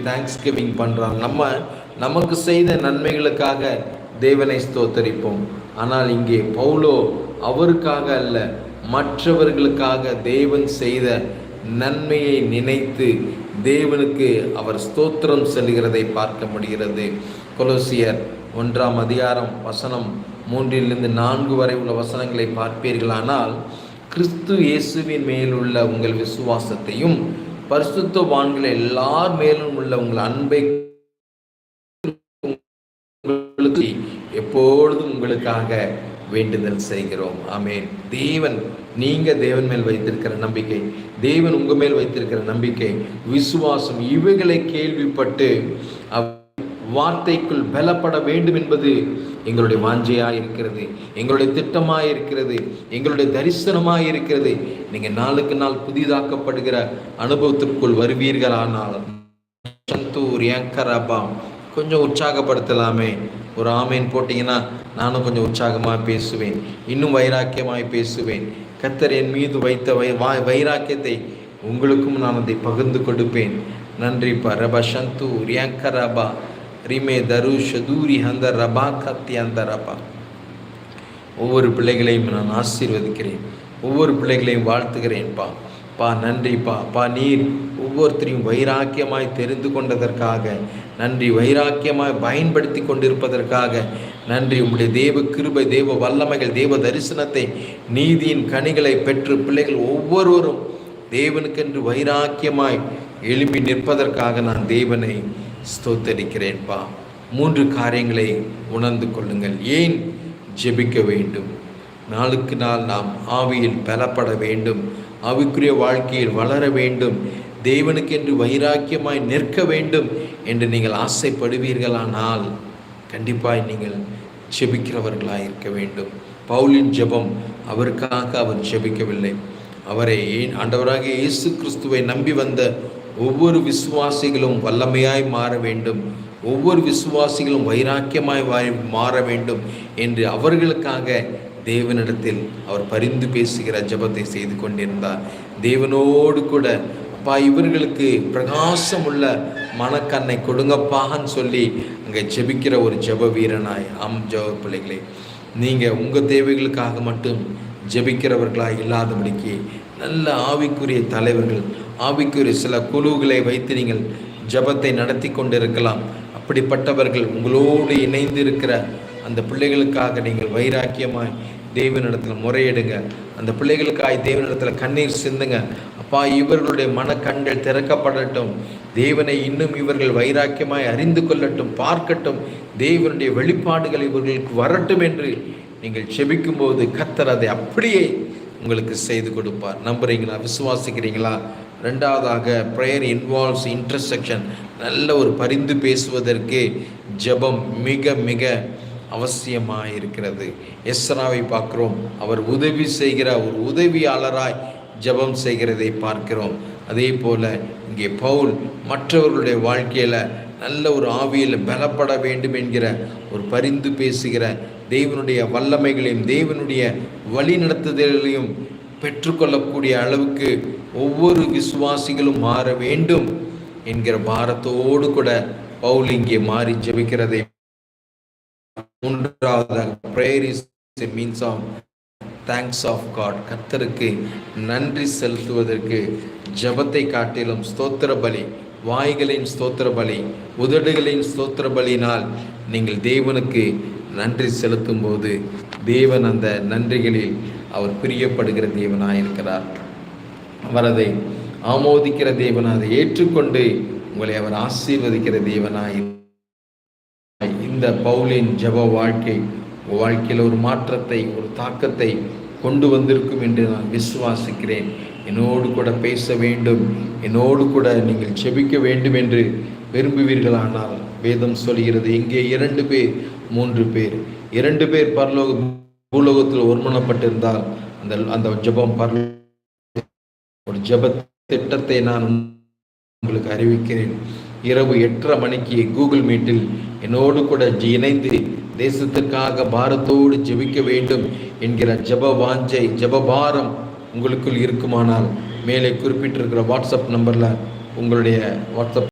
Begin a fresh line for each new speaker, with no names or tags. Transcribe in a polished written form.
Thanks giving பண்ணுறாங்க. நமக்கு செய்த நன்மைகளுக்காக தேவனை ஸ்தோத்தரிப்போம். ஆனால் இங்கே பவுலோ அவருக்காக அல்ல, மற்றவர்களுக்காக தேவன் செய்த நன்மையை நினைத்து தேவனுக்கு அவர் ஸ்தோத்திரம் செல்கிறதை பார்க்க முடிகிறது. கொலோசியர் 1ஆம் அதிகாரம் வசனம் 3-4 வரை உள்ள வசனங்களை பார்ப்பீர்களானால், கிறிஸ்து இயேசுவின் மேலுள்ள உங்கள் விசுவாசத்தையும் பரிசுத்தவான்கள் எல்லார் மேலும் உள்ள உங்கள் அன்பை எப்பொழுதும் உங்களுக்காக வேண்டுதல் செய்கிறோம். ஆமேன். நீங்க தேவன் மேல் வைத்திருக்கிற நம்பிக்கை, தேவன் உங்க மேல் வைத்திருக்கிற நம்பிக்கை, விசுவாசம், இவைகளை கேள்விப்பட்டு வார்த்தைக்குள் பலப்பட வேண்டும் என்பது எங்களுடைய வாஞ்சையாக இருக்கிறது, எங்களுடைய திட்டமாக இருக்கிறது, எங்களுடைய தரிசனமாக இருக்கிறது. நீங்கள் நாளுக்கு நாள் புதிதாக்கப்படுகிற அனுபவத்திற்குள் வருவீர்களானால் கொஞ்சம் உற்சாகப்படுத்தலாமே. ஒரு ஆமேன் போட்டிங்கன்னா நானும் கொஞ்சம் உற்சாகமாக பேசுவேன், இன்னும் வைராக்கியமாய் பேசுவேன். கர்த்தர் என் மீது வைத்த வைராக்கியத்தை உங்களுக்கும் நான் அதை பகிர்ந்து கொடுப்பேன். நன்றிப்பா. ரபா சந்து ரியாங்கரபா ரிமே தரு ஷதூரி அந்த ரபா கத்தி அந்த ரபா. ஒவ்வொரு பிள்ளைகளையும் நான் ஆசீர்வதிக்கிறேன், ஒவ்வொரு பிள்ளைகளையும் வாழ்த்துகிறேன்ப்பா. நன்றிப்பா. நீர் ஒவ்வொருத்தரையும் வைராக்கியமாய் தெரிந்து கொண்டதற்காக நன்றி, வைராக்கியமாய் பயன்படுத்தி கொண்டிருப்பதற்காக நன்றி. உங்களுடைய தேவ கிருபை, தேவ வல்லமைகள், தேவ தரிசனத்தை, நீதியின் கனிகளை பெற்று பிள்ளைகள் ஒவ்வொருவரும் தேவனுக்கென்று வைராக்கியமாய் எழுப்பி நிற்பதற்காக நான் தேவனை ஸ்தோத்தரிக்கிறேன்ப்பா. 3 காரியங்களை உணர்ந்து கொள்ளுங்கள். ஏன் ஜெபிக்க வேண்டும்? நாளுக்கு நாள் நாம் ஆவியில் பலப்பட வேண்டும், ஆவிக்குரிய வாழ்க்கையில் வளர வேண்டும், தேவனுக்கென்று வைராக்கியமாய் நிற்க வேண்டும் என்று நீங்கள் ஆசைப்படுவீர்களானால் கண்டிப்பாய் நீங்கள் ஜெபிக்கிறவர்களாக இருக்க வேண்டும். பவுலின் ஜெபம் அவருக்காக அவர் ஜெபிக்கவில்லை, அவரை ஆண்டவராக இயேசு கிறிஸ்துவை நம்பி வந்த ஒவ்வொரு விசுவாசிகளும் வல்லமையாய் மாற வேண்டும், ஒவ்வொரு விசுவாசிகளும் வைராக்கியமாய் மாற வேண்டும் என்று அவர்களுக்காக தேவனிடத்தில் அவர் பரிந்து பேசுகிற ஜெபத்தை செய்து கொண்டிருந்தார். தேவனோடு கூட அப்பா இவர்களுக்கு பிரகாசம் உள்ள மனக்கண்ணை கொடுங்கப்பான்னு சொல்லி அங்கே ஜெபிக்கிற ஒரு ஜெப வீரனாய் ஜெப பிள்ளைகளே, நீங்கள் உங்கள் தேவைகளுக்காக மட்டும் ஜெபிக்கிறவர்களாக இல்லாதபடிக்கு நல்ல ஆவிக்குரிய தலைவர்கள், ஆவிக்குரிய சில குழுக்களை வைத்து நீங்கள் ஜெபத்தை நடத்தி கொண்டிருக்கலாம். அப்படிப்பட்டவர்கள் உங்களோடு இணைந்து இருக்கிற அந்த பிள்ளைகளுக்காக நீங்கள் வைராக்கியமாய் தேவனிடத்தில் முறையிடுங்க. அந்த பிள்ளைகளுக்காய் தேவனிடத்தில் கண்ணீர் சிந்துங்க. அப்பா இவர்களுடைய மனக்கண்கள் திறக்கப்படட்டும், தேவனை இன்னும் இவர்கள் வைராக்கியமாய் அறிந்து கொள்ளட்டும், பார்க்கட்டும், தேவனுடைய வெளிப்பாடுகள் இவர்களுக்கு வரட்டும் என்று நீங்கள் செபிக்கும் போது கர்த்தர் அதை அப்படியே உங்களுக்கு செய்து கொடுப்பார். நம்புறீங்களா? விசுவாசிக்கிறீங்களா? 2வதாக ப்ரேயர் இன்வால்வ்ஸ் இன்டர்செக்ஷன். நல்ல ஒரு பரிந்து பேசுவதற்கு ஜெபம் மிக மிக அவசியமாக இருக்கிறது. எஸ்ராவை பார்க்கிறோம், அவர் உதவி செய்கிற ஒரு உதவியாளராய் ஜெபம் செய்கிறதை பார்க்கிறோம். அதே போல் இங்கே பவுல் மற்றவர்களுடைய வாழ்க்கையில் நல்ல ஒரு ஆவியில் பலப்பட வேண்டும் என்கிற ஒரு பரிந்து பேசுகிற தேவனுடைய வல்லமைகளையும் தேவனுடைய வழி நடத்துதலையும் பெற்றுக்கொள்ளக்கூடிய அளவுக்கு ஒவ்வொரு விசுவாசிகளும் மாற வேண்டும் என்கிற பாரத்தோடு கூட பவுல் இங்கே மாறி ஜெபிக்கிறதை. 3வது prayer is a means of thanks of God. கர்த்தருக்கு நன்றி செலுத்துவதற்கு ஜெபத்தை காட்டிலும் ஸ்தோத்திர பலி, வாய்களின் ஸ்தோத்திர பலி, உதடுகளின் ஸ்தோத்திர பலியினால் நீங்கள் தேவனுக்கு நன்றி செலுத்தும் போது தேவன் அந்த நன்றிகளில் அவர் பிரியப்படுகிற தேவனாக இருக்கிறார். அவர் அதை ஆமோதிக்கிற தேவனாக, அதை ஏற்றுக்கொண்டு உங்களை அவர் ஆசீர்வதிக்கிற தேவனாக. இந்த பவுலின் ஜெப வாழ்க்கையில் ஒரு மாற்றத்தை, ஒரு தாக்கத்தை கொண்டு வந்திருக்கும் என்று நான் விசுவாசிக்கிறேன். என்னோடு கூட பேச வேண்டும், என்னோடு கூட நீங்கள் ஜெபிக்க வேண்டும் என்று விரும்புவீர்களானால் வேதம் சொல்கிறது, எங்கே 2 பேர் 3 பேர் 2 பேர் பூலோகத்தில் ஒருமனப்பட்டிருந்தால் அந்த ஜெபம் ஒரு ஜெப திட்டத்தை நான் உங்களுக்கு அறிவிக்கிறேன். இரவு 8:30 மணிக்கு கூகுள் மீட்டில் என்னோடு கூட இணைந்து தேசத்திற்காக பாரத்தோடு ஜெபிக்க வேண்டும் என்கிற ஜெப வாஞ்சை, ஜெபபாரம் உங்களுக்குள் இருக்குமானால் மேலே குறிப்பிட்டிருக்கிற வாட்ஸ்அப் நம்பரில் உங்களுடைய வாட்ஸ்அப்